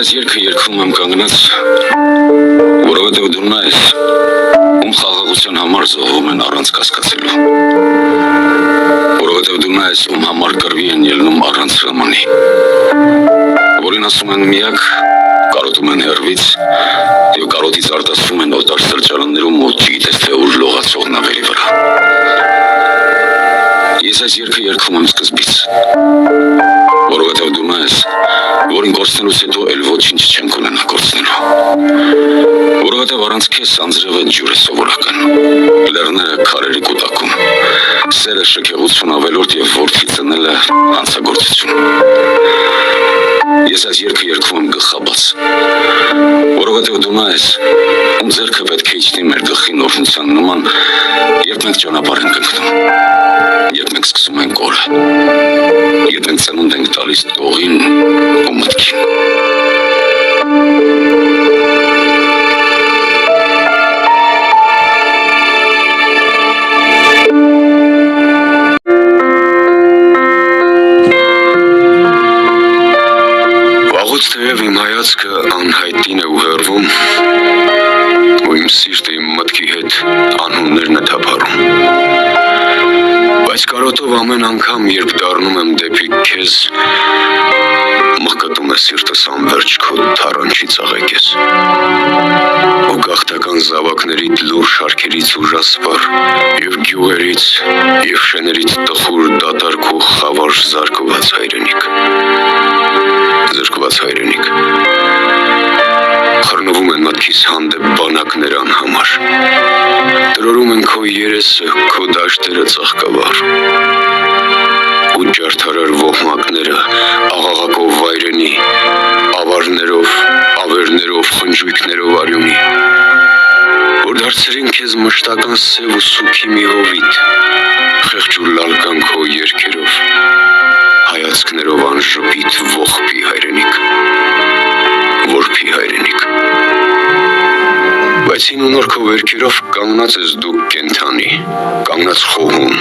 այս երգը երգում եմ կանգնած, որովհետև դու նա ես, ում խաղաղության համար զոհվում են առանց կասկածելու, որովհետև դու նա ես, ում համար կռվի են ելնում առանց հրամանի, որին ասում են միակ, կարոտում են հեռվից և կարոտից արտասվում են օտար սրճարաններում ու չգիտես թե ուր լողացող նավերի վրա։ Ես այս երգը երգում եմ սկզբից, որովհետև դու նա ես, որին կորցնելուց հետո էլ ոչինչ չենք ունենա կորցնելու, որովհետև առանց քեզ անձրևը ջուր է սովորական, լեռները քարերի կուտակում, սերը շքեղություն ավելորդ և որդի ծնելը հանցագործություն։ Ես այս երգը երգում եմ գլխաբաց, որովհետև դու նա ես, ում ձեռքը պետք է իջնի մեր գլխի նորմության նման, երբ մենք ճանապարհ ենք ընկնում, երբ մենք սկսում ենք օրը, երբ մենք ծնունդ ենք տալիս տողին ու մտքին։ Վաղուց թեև իմ հայացքը անհայտին է ու հեռվում, ու իմ սիրտը իմ մտքի հետ անհուններն է թափառում, բայց կարոտով ամեն անգամ, երբ դառնում եմ դեպի քեզ, մղկտում է սիրտս անվերջ քո թառանչի ծաղեկես, ու գաղթական զավակներիդ լուր շարքերից ուժասպառ, և գյուղերից, և շեներից տխուր դատարկ ու խավար զարկված հայրենիք, զրկված հայրենիք, խռնվում են մտքիս հանդեպ բանակներ անհամար, տրորում են քո երեսը, քո դաշտերը ծաղկավառ, ու ջարդարար ոհմակները աղաղակով վայրենի, ավարներով, ավերներով, խնջույքներով արյունի, որ դարձրին քեզ մշտական սև ու սուքի մի հովիտ, խեղճ ու լալկան քո երգերով, հայացքներով անժպիտ ողբի հայրենիք, որբի հայրենիք, բայց հին ու նոր քո վերքերով կանգնած ես դու կենդանի, կանգնած խոհում,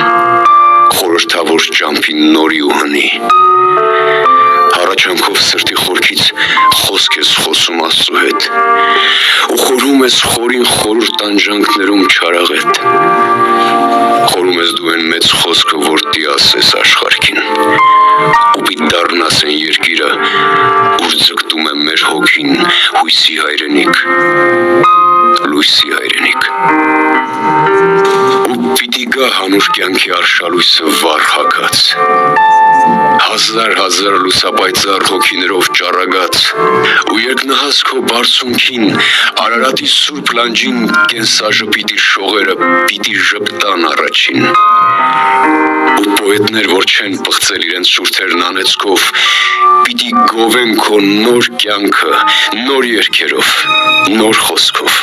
խորհրդավոր ճամփի նորի ու հնի, հառաչանքով սրտի խորքից խոսք ես խոսում Աստծու հետ, ու խորհում ես խորին խորհուրդ տանջանքներում չարաղետ, խորում ես դու այն մեծ խոսքը, որ տի ասես աշխարհքին, ու պիտի դառնաս այն երկիրը, ուր ձգտում է մեր հոգին, հույսի հայրենիք, լույսի հայրենիք, ու պիտի գա հանուր կյանքի արշալույսը վառ հագած, հազար լուսապայծառ հոգիներով ճառագած, ու երկնահաս քո բարձունքին, Արարատի սուրբ լանջին կենսաժպիտ իր շողերը պիտի ժպտան առաջին, ու պոետներ, որ չեն պղծել իրենց շուրթերն անեծքով, պիտի գովեն քո նոր կյանքը, նոր երգերով, նոր խոսքով,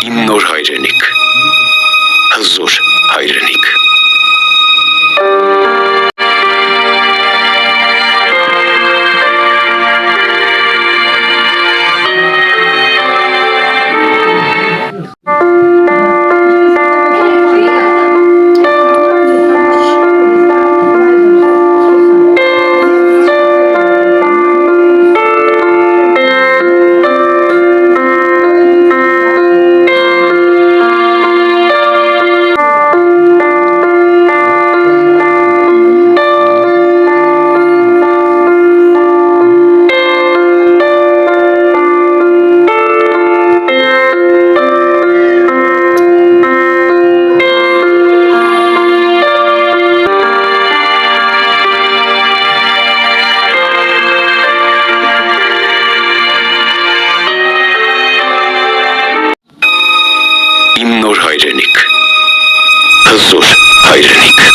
իմ նոր հայրենիք, հզոր հայրենիք։ Իմ նոր հայրենիք, հզոր հայրենիք։